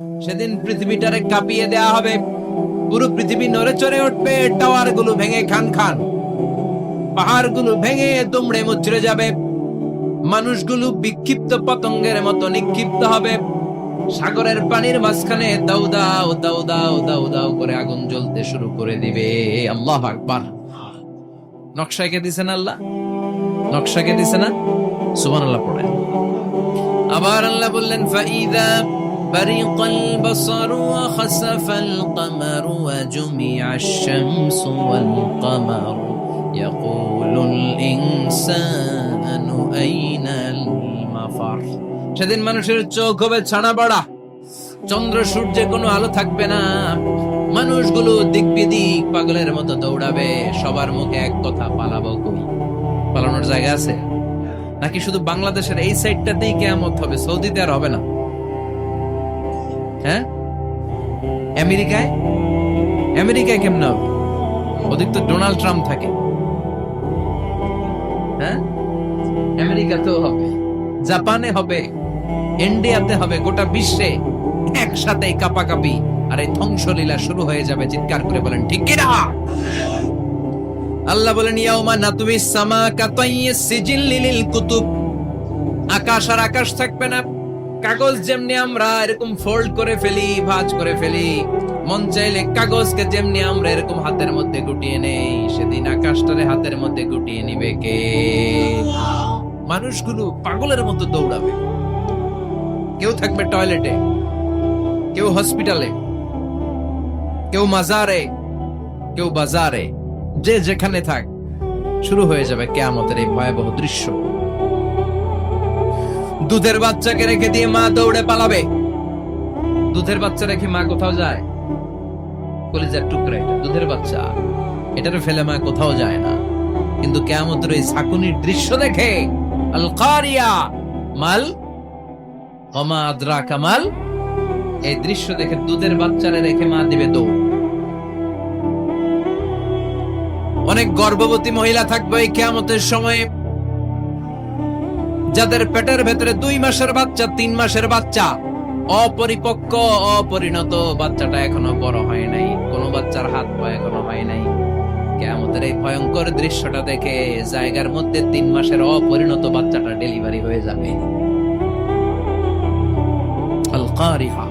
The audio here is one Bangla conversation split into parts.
সেদিন পৃথিবীটারে কাঁপিয়ে দেয়া হবে, পুরো পৃথিবী নড়ে চড়ে উঠবে, টাওয়ার গুলো ভেঙে খান খান, পাহাড় গুলো ভেঙে দুমড়ে মুচড়ে যাবে, মানুষগুলো বিক্ষিপ্ত পতঙ্গের মতো নিক্ষিপ্ত হবে, সাগরের পানির মাঝখানে দাউ দাউ দাউ দাউ দাউ দাউ করে আগুন জ্বলতে শুরু করে দিবে। আল্লাহু আকবার। নকশা কে দিছেন আল্লাহ? নকশা কে দিছে না? সুবহানাল্লাহ পড়েন। আবার আল্লাহ বললেন ফাইদা বারিকাল বাসারু ওয়া খাসাফাল কমারু ওয়া জুমিআশ শামসু ওয়াল কমারু ইয়াকুলুল ইনসানু আইনাল মাফার। সেদিন মানুষের চোখ হবে ছানা বড়া, চন্দ্র সূর্যের কোনো আলো থাকবে না, মানুষগুলো দিক বিদিক পাগলের মতো দৌড়াবে, সবার মুখে এক কথা, পালাবো কই? পালানোর জায়গা আছে নাকি শুধু বাংলাদেশের এই সাইডটাতেই কিয়ামত হবে, সৌদিতে আর হবে না? হ্যাঁ, আমেরিকায় কেমন হবে? ওদিক তো ডোনাল্ড ট্রাম্প থাকে। হ্যাঁ, আমেরিকাতেও হবে, জাপানে হবে, ইন্ডিয়াতে হবে, গোটা বিশ্বে একসাথে কাপাকাপি আর এই ধ্বংসলীলা শুরু হয়ে যাবে। চিৎকার করে বলেন ঠিক কিনা? আল্লাহ বলেন ইয়াউমা নাতুবিস সামা কাতাইয়িস সিজিল লিল কুতুব। আকাশ আর আকাশ থাকবে না, কাগজ যেমনি আমরা এরকম ফোল্ড করে ফেলি, ভাঁজ করে ফেলি, মন চাইলে কাগজকে যেমনি আমরা এরকম হাতের মধ্যে গুটিয়ে নেই, সেদিন আকাশটারে হাতের মধ্যে গুটিয়ে নিবে কে? মানুষগুলো পাগলের মতো দৌড়াবে, কেউ থাকবে টয়লেটে, কেউ হসপিটালে, কেউ মাজারে, কেউ বাজারে, যে যেখানে থাক, শুরু হয়ে যাবে কিয়ামতের এই ভয়াবহ দৃশ্য। দুধের বাচ্চাকে রেখে দিয়ে মা দৌড়ে পালাবে। দুধের বাচ্চা রেখে মা কোথাও যায়? কলিজার টুকরা এটা, দুধের বাচ্চা, এটারে ফেলে মা কোথাও যায় না। কিন্তু কিয়ামতের এই ঝাঁকুনির দৃশ্য দেখে আল কারিয়া মাল ওমা আদরাকা মাল, এই দৃশ্য দেখে দুধের বাচ্চারে রেখে মা দিবে দৌড়। অনেক গর্ভবতী মহিলা থাকবে এই কিয়ামতের সময়ে, যাদের পেটের ভেতরে 2 মাসের বাচ্চা, 3 মাসের বাচ্চা, অপরিপক্ক অপরিণত, বাচ্চাটা এখনো বড় হয় নাই, কোন বাচ্চার হাত পা এখনো হয় নাই। কিয়ামতের এই ভয়ঙ্কর দৃশ্যটা দেখে জায়গার মধ্যে 3 মাসের অপরিণত বাচ্চাটা ডেলিভারি হয়ে যাবে। আল কারিহা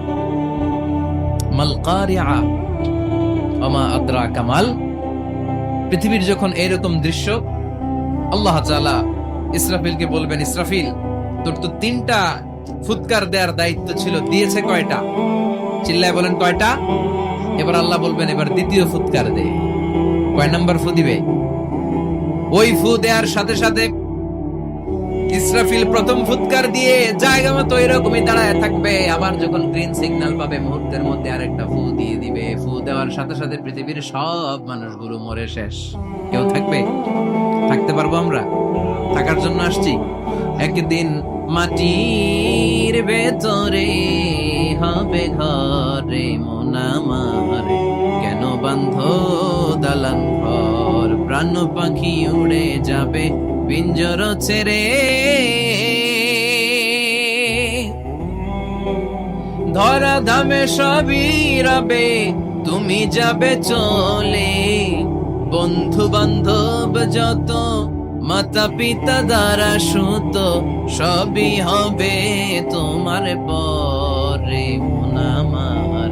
মাল কারিআ ওমা আদরাকা মাল। পৃথিবীর যখন এরকম দৃশ্য, আল্লাহ তাআলা ইসরাফিলকে বলবেন, ইসরাফিল তোর তো 3টা ফুৎকার দেওয়ার দায়িত্ব ছিল, দিয়েছে কয়টা? চিল্লায় বলেন কয়টা? এবার আল্লাহ বলবেন এবার দ্বিতীয় ফুৎকার দে। কয় নাম্বার ফু দিবে? ওই ফু দেওয়ার সাথে সাথে ইসরাফিল প্রথম ফুৎকার দিয়ে জায়গা মতো এরকমই দাঁড়ায় থাকবে, আবার যখন গ্রিন সিগন্যাল পাবে মুহূর্তের মধ্যে আরেকটা ফু দিয়ে দিবে। ফু দেওয়ার সাথে সাথে পৃথিবীর সব মানুষগুলো মরে শেষ, কেউ থাকবে? থাকতে পারবো আমরা? থাকার জন্য আসছি। একদিন মাটির ভেতরে হবে ঘরে মন আমার, কেন বান্ধ দালান ঘর, প্রাণ পাখি উড়ে যাবে পিঞ্জর ছেড়ে, ধরা ধামে সবই রবে তুমি যাবে চলে, বন্ধু বান্ধব যত, মাতা পিতা দ্বারা সুত, সবই হবে তোমার পরে মন আমার,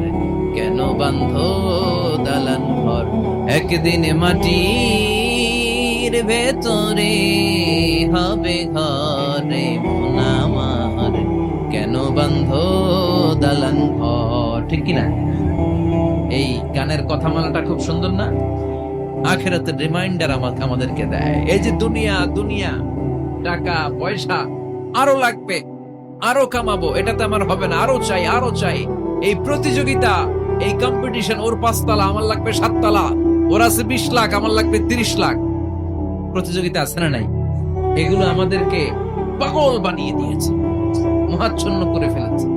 কেন বান্ধ দালান ঘর, একদিন মাটির ভেতরে হবে ঘরে মন আমার, কেন বান্ধ দালান ঘর। ঠিক কিনা? এই গানের কথামালাটা খুব সুন্দর না? আখিরাতের রিমাইন্ডার আমাদেরকে দেয়। এই যে দুনিয়া দুনিয়া, টাকা পয়সা আরো লাগবে, আরো কামাবো, এটাতে আমার হবে না, আরো চাই আরো চাই। এই প্রতিযোগিতা, এই কম্পিটিশন, ওর 5 তলা আমার লাগবে 7 তলা, ওর আছে 20 লাখ আমার লাগবে 30 লাখ, প্রতিযোগিতা আছে না নাই? এগুলো আমাদেরকে পাগল বানিয়ে দিয়েছে, মহাচ্ছন্ন করে ফেলেছে।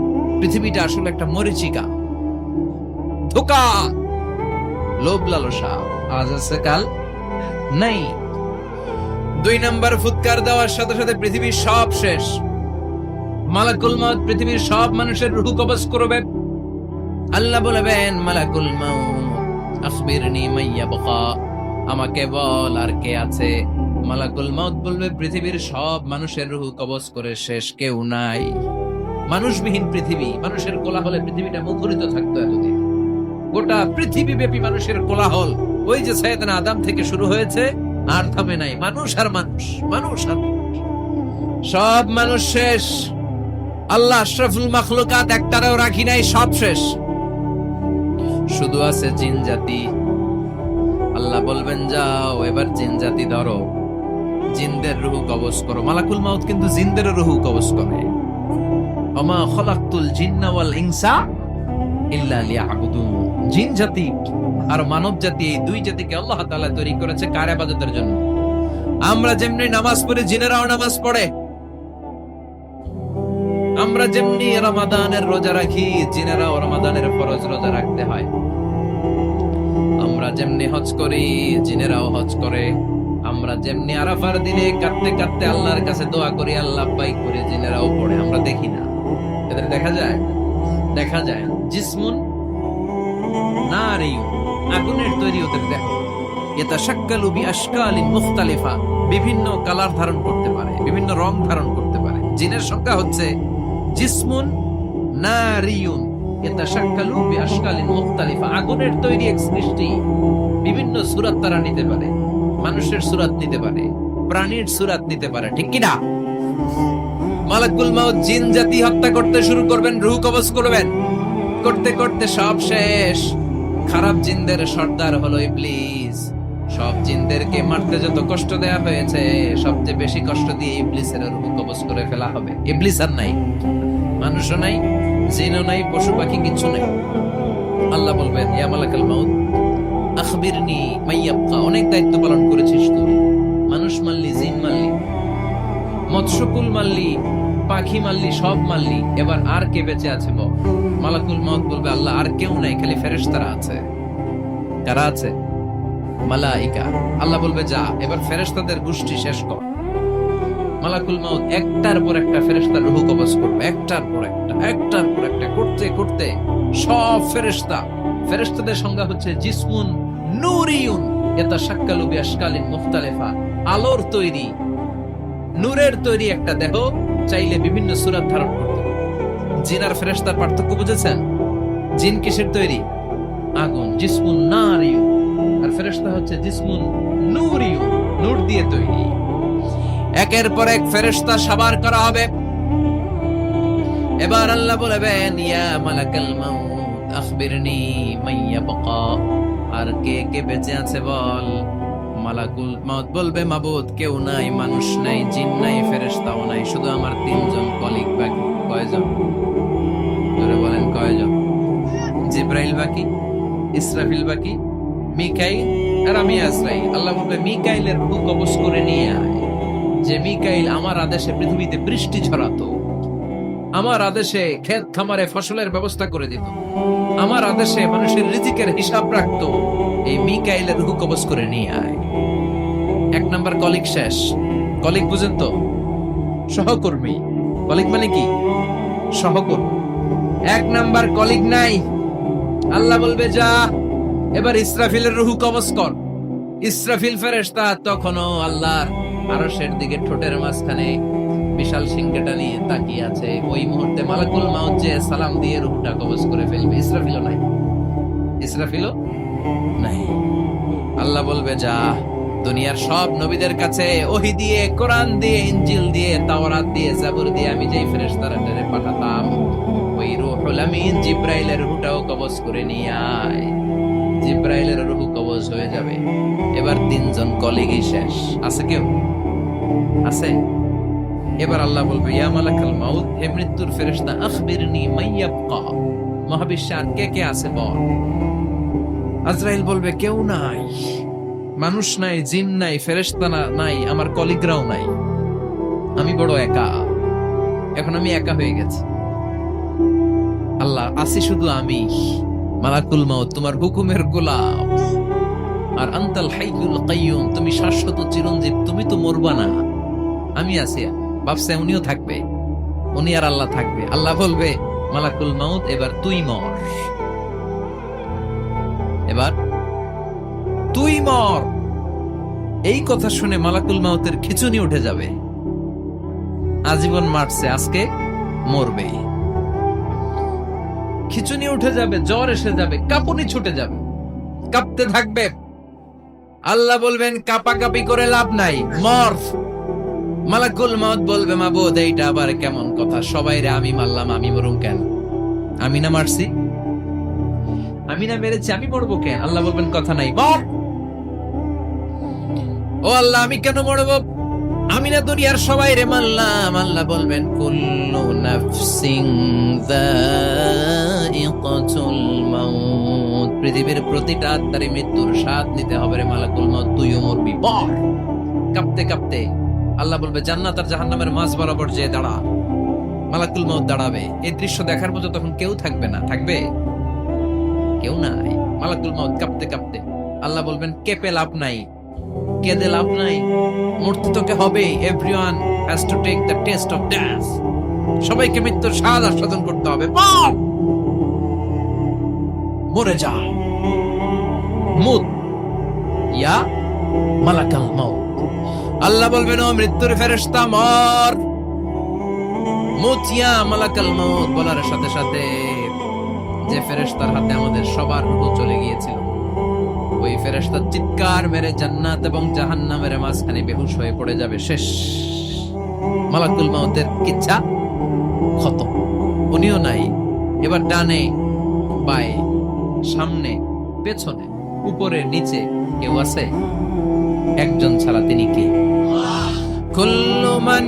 পৃথিবীটা আসলে একটা মরীচিকা, ধোঁকা, লোভ লালসা, আজ আছে কাল নাই। 2 নাম্বার ফুৎকার দেওয়ার সাথে সাথে পৃথিবীর সব শেষ। মালাকুল মউত পৃথিবীর সব মানুষের রূহ কবজ করবে। আল্লাহ বলবেন মালাকুল মাউত আখবিরনি মাইয়া বাকা, আমাকে বল আর কে আছে। মালাকুল মাউত বলবে পৃথিবীর সব মানুষের রূহ কবজ করে শেষ, কেউ নাই। মানুষবিহীন পৃথিবী, মানুষের কোলাহলে পৃথিবীটা মুখরিত থাকতো এতদিন। গোটা পৃথিবী ব্যাপী মানুষের কোলাহল, ওই যে সাইয়েদনা আদম থেকে শুরু হয়েছে, আর থামে নাই। মানুষ আর মানুষ, মানুষ আর মানুষ, সব মানুষ শেষ। আল্লাহ আশরাফুল মাখলুকাত একটারেও রাখি নাই, সব শেষ। শুধু আছে জিন জাতি। আল্লাহ বলবেন যাও এবার জিন জাতি ধরো, জিনদের রূহ কবজ করো। মালাকুল মাউত কিন্তু জিনদের রূহ কবজ করে। ওমা খলাকতুল জিন্না ওয়াল ইনসা ইল্লা লিয়াবুদুন। জিন জাতি আর মানব জাতি, এই দুই জাতিকে আল্লাহ তাআলা তৈরি করেছে কার ইবাদতের জন্য। আমরা যেমনি নামাজ পড়ি, জিনেরাও নামাজ পড়ে। আমরা যেমনি রমাদানের রোজা রাখি, জিনেরাও রমাদানের ফরজ রোজা রাখতে হয়। আমরা যেমনি হজ করি, জিনেরাও হজ করে। আমরা যেমনি আরাফার দিনে কাঁদতে কাঁদতে আল্লাহর কাছে দোয়া করি, আল্লাহ পাই করে, জিনেরাও পড়ে। আমরা দেখি না, এদের দেখা যায়? দেখা যায়। জিসমুন নারিয়ুন, আগুনের তৈরি ওদের দেহ। ইয়াতাশাক্কালু বিআশকালিন মুখতালিফা, বিভিন্ন কালার ধারণ করতে পারে, বিভিন্ন রং ধারণ করতে পারে। জিনের সংখ্যা হচ্ছে জিসমুন নারিয়ুন ইয়াতাশাক্কালু বিআশকালিন মুখতালিফা, আগুনের তৈরি এক সৃষ্টি। বিভিন্ন সূরত তারা নিতে পারে, মানুষের সূরত নিতে পারে, প্রাণীর সূরত নিতে পারে, ঠিক কি না? মালাকুল মাউত জিন জাতি হত্যা করতে শুরু করবেন, রূহ কবজ করবেন। করতে করতে সব শেষ। খারাপ জিনদের সর্দার হলো ইবলিস। সব জিনদেরকে মারতে যত কষ্ট দেয়া হয়েছে, সবচেয়ে বেশি কষ্ট দিয়ে ইবলিসের রূহ কবজ করে ফেলা হবে। ইবলিস আর নাই, মানুষও নাই, জিনও নাই, পশু পাখি কিছু নাই। আল্লাহ বলবেন ইয়া মালাকুল মাউত আখবিরনি মাইয়াবকা, অনেক দায়িত্ব পালন করেছিস তুই। মানুষ মারলি, জিন মারলি, মৎস্যকুল মারলি, পাখি মারলি, সব মারলি, এবার আর কে বেঁচে আছে বল? মালাকুল মাউত বলবে আল্লাহ আর কেউ নাই, খালি ফেরেশতারা আছে। কারা আছে? মালাইকা। আল্লাহ বলবে যা এবার ফেরেশতাদের গোষ্ঠী শেষ কর। মালাকুল মাউত একটার পর একটা ফেরেশতার রূহ কবজ করবে, একটার পর একটা, একটার পর একটা, করতে করতে সব ফেরেশতা। ফেরেশতাদের সংজ্ঞা হচ্ছে জিসমুন নূরিয়ুন ইয়াতাশাক্কালু বিআশকালিন মুখতালিফা, আলোর তৈরি, নূরের তৈরি একটা দেহ, চাইলে বিভিন্ন সূরত ধারণ করতে পারে। জিন আর ফেরেশতার পার্থক্য বুঝেছেন? জিন কিসের তৈরি? আগুন, জিসমুন নারিয়ুন, আর ফেরেশতা হচ্ছে জিসমুন নূরিয়ুন, নূর দিয়ে তৈরি। একের পর এক ফেরেশতা সাবার করা হবে। এবার আল্লাহ বলবেন ইয়া মালাকাল মাউত আখবিরনি মাইয়াবকা, আর কে কে বেঁচে আছে বল। মালাকুল মাউত বলবে মাবুদ কেউ নাই, মানুষ নাই, জিন নাই, ফেরেশতাও নাই, শুধু আমার তিনজন কলিগ বাকি। কয়জন? ধরে বলেন কয়জন? জিব্রাইল বাকি, ইসরাফিল বাকি, মিকাইল আর আমি আজরাইল। আল্লাহ বলবে মিকাইলের রূহ কবজ করে নিয়ে আয়। যে মিকাইল আমার আদেশে পৃথিবীতে বৃষ্টি ছড়াতো, আমার আদেশে ক্ষেত খামারে ফসলের ব্যবস্থা করে দিত, আমার আদেশে মানুষের রিজিকের হিসাব রাখতো, এই মিকাইলের রূহ কবজ করে নিয়ে আয়। এক নাম্বার কলিগ শেষ। কলিগ বুঝেন তো? সহকর্মী। কলিগ মানে কি? সহকর্মী। এক নাম্বার কলিগ নাই। আল্লাহ বলবে যা এবার ইসরাফিলের রূহ কবজ কর। ইসরাফিল ফেরেশতা তখনও আল্লাহর আরশের দিকে ঠোঁটের মাঝখানে বিশাল সিংহটা নিয়ে তাকিয়ে আছে। ওই মুহূর্তে মালাকুল মাউত যে সালাম দিয়ে রূহটা কবজ করে ফেলবে। ইসরাফিলও নাই, ইসরাফিলও নাই। আল্লাহ বলবে যা দুনিয়ার সব নবীদের কাছে ওহী দিয়ে, কোরআন দিয়ে, ইনজিল দিয়ে, তাওরাত দিয়ে, জাবুর দিয়ে আমি যেই ফেরেশতারা পাঠাতাম, ওই রূহুল আমিন জিব্রাইলের রূহটাও কবজ করে নিয়ে আয়। জিব্রাইলের রূহ কবজ হয়ে যাবে। এবার তিনজন কলিগই শেষ। আছে কেউ? আছে? এবার আল্লাহ বলবে ইয়া মালাকাল মাউত, হে মৃত্যুর ফেরেশতা আখবিরনি মাইয়াবকা, মহাবিশ্বে আর কে কে আছে বল। আজরাইল বলবে কেউ নাই, মানুষ নাই, জিন নাই, ফেরেশতা নাই, আমার কলিগরাও নাই, আমি বড় একা। এখন আমি একা হয়ে গেছি। আল্লাহ আসি শুধু আমি। মালাকুল মাউত তোমার হুকুমের গোলাম। আর আনতাল হাইয়ুল কাইয়ুম, তুমি শাশ্বত চিরঞ্জীব, তুমি তো মরবা না। আমি আছি। ভাবছে উনিও থাকবে, উনি আর আল্লাহ থাকবে। আল্লাহ বলবে মালাকুল মাউত এবার তুই মর। এবার তুই মর। এই কথা শুনে মালাকুল মাউতের খিঁচুনি উঠে যাবে। আজীবন মারছে, আজকে মরবে। খিঁচুনি উঠে যাবে, জ্বর এসে যাবে, কাঁপুনি ছুটে যাবে, কাঁপতে থাকবে। আল্লাহ বলবেন কাঁপাকাঁপি করে লাভ নাই, মর। মালাকুল মাউত বলবে মাবুদ এইটা আবার কেমন কথা, সবাই রে আমি মারলাম, আমি মরুম কেন? আমি না মারছি, আমি না মেরেছি, আমি মরবো কেন? আল্লাহ বলবেন কথা নাই, মর। ও আল্লাহ আমি কেন মরবো? আমি না দুনিয়ার সবাই রে মারলাম। আল্লাহ বলবেন কুল্লু নাফসিন যায়িকাতুল মাউত, পৃথিবীর প্রতিটা আত্মারে মৃত্যুর স্বাদ নিতে হবে রে মালাকুল মাউত, তুইও মরবি, মর। কাঁপতে কাঁপতে আল্লাহ বলবে জান্নাত আর জাহান্নামের মাঝ বরাবর যে দাঁড়া। মালাকুল মাউত দাঁড়াবে। এই দৃশ্য দেখার মতো তখন কেউ থাকবে না, থাকবে কেউ নাই। মালাকুল মাউত কাঁপতে কাঁপতে আল্লাহ বলবেন কেঁপে লাভ নাই, কেঁদে লাভ নাই, মরতে তোকে হবে। Everyone has to take the test of death, সবাইকে মৃত্যুর স্বাদ আস্বাদন করতে হবে। মরে যা, মুত ইয়া মালাকাল মাউত। আল্লাহ বলবেন ও মৃত্যুর ফেরেশতা মর, মুত ইয়া মালাকাল মাউত। বলার সাথে সাথে যে ফেরেশতার হাতে আমাদের সবার রূহ চলে গিয়েছিল, ওই ফেরেশতা চিৎকার মেরে জান্নাত এবং জাহান্নামের মাঝখানে বেহুশ হয়ে পড়ে যাবে। শেষ, মালাকুল মাউতের কিচ্ছা খতম, উনিও নাই। এবার ডানে বায়ে সামনে পেছনে উপরে নিচে কেউ আছে? একজন ছাড়া, তিনি কে? কুল্লু মান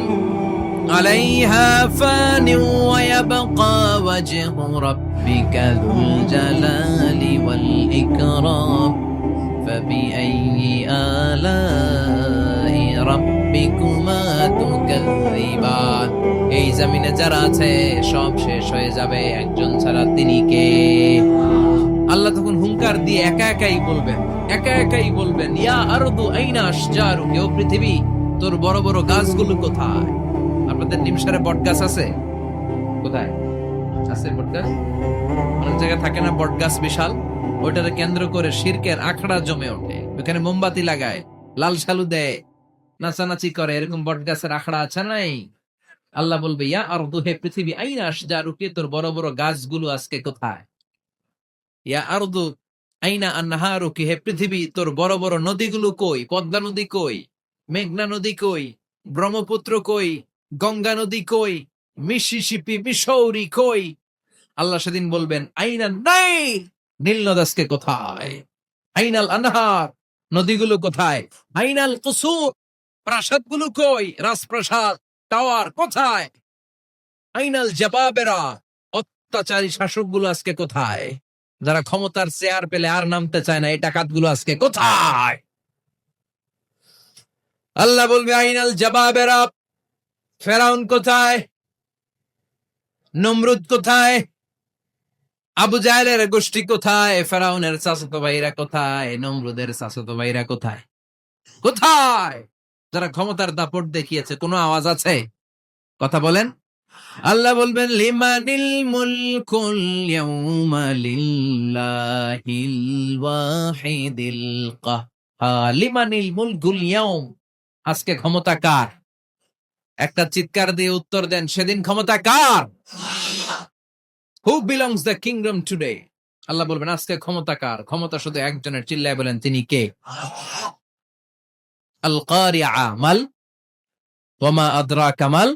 আলাইহা ফানি ওয়া ইয়াবকা ওয়াজহু রাব্বিকা যুল জালালি ওয়াল ইকরাম ফাবিআইয়ি আলাই রাব্বিকুমা তুকাযযিবান। এই জমিনে যারা আছে সব শেষ হয়ে যাবে, একজন ছাড়া, তিনি কে? আল্লাহ তখন হুঙ্কার দিয়ে একা একাই বলবেন, একা একাই বলবেন ইয়া আরদু আইনা আশজারুকি, ও পৃথিবী তোর বড় বড় গাছগুলো কোথায়? আপনাদের নিমসারে বট গাছ আছে? কোথায় আছে বট গাছ? অনেক জায়গায় থাকে না বট গাছ বিশাল, ওইটারে কেন্দ্র করে শিরকের আখড়া জমে ওঠে, ওখানে মোমবাতি লাগায়, লাল শালু দেয়, নাচানাচি করে, এরকম বট গাছের আখড়া আছে নাই? আল্লাহ বলবে ইয়া আরদু, হে পৃথিবী, আইনা আশজারুকি, তোর বড় বড় গাছগুলো আজকে কোথায়? ইয়া আরদু আইনা আনহারুকি, হে পৃথিবী তোর বড় বড় নদীগুলো কই? পদ্মা নদী কই? মেঘনা নদী কই? ব্রহ্মপুত্র কই? গঙ্গা নদী কই? মিসিসিপি, মিসৌরি কই? আল্লাহ সেদিন বলবেন আইনা নাই, নীল নদ আজকে কোথায়? আইনাল আনহার, নদীগুলো কোথায়? আইনাল কুসুর, প্রাসাদগুলো কই? রাজপ্রাসাদ, টাওয়ার কোথায়? আইনাল জাবাবেরা, অত্যাচারী শাসকগুলো আজকে কোথায়? যারা ক্ষমতার চেয়ার পেলে আর নামতে চায় না, এই ডাকাতগুলো আজকে কোথায়? আল্লাহ বলবে আইনাল জাবাবেরা, ফেরাউন কোথায়? নমরুদ কোথায়? আবু জাহেলের গোষ্ঠী কোথায়? ফেরাউনের চাচাতো ভাইরা কোথায়? নমরুদের চাচাতো ভাইরা কোথায়? কোথায়? যারা ক্ষমতার দাপট দেখিয়েছে, কোনো আওয়াজ আছে? কথা বলেন। আল্লাহ বলবেন লিমানিল মুলকুল ইয়াউমা লিল্লাহিল ওয়াহিদিল কাহ্হার, লিমানিল মুলকুল ইয়াউম, আজকে ক্ষমতা কার? একটা চিৎকার দিয়ে উত্তর দেন, সেদিন ক্ষমতা কার? Who belongs the kingdom today? আল্লাহ বলবেন আজকে ক্ষমতা কার? ক্ষমতা শুধু একজনের, চিল্লায় বলেন তিনি কে? আল কারিআ, মাল ওয়া মা আদরাকা মাল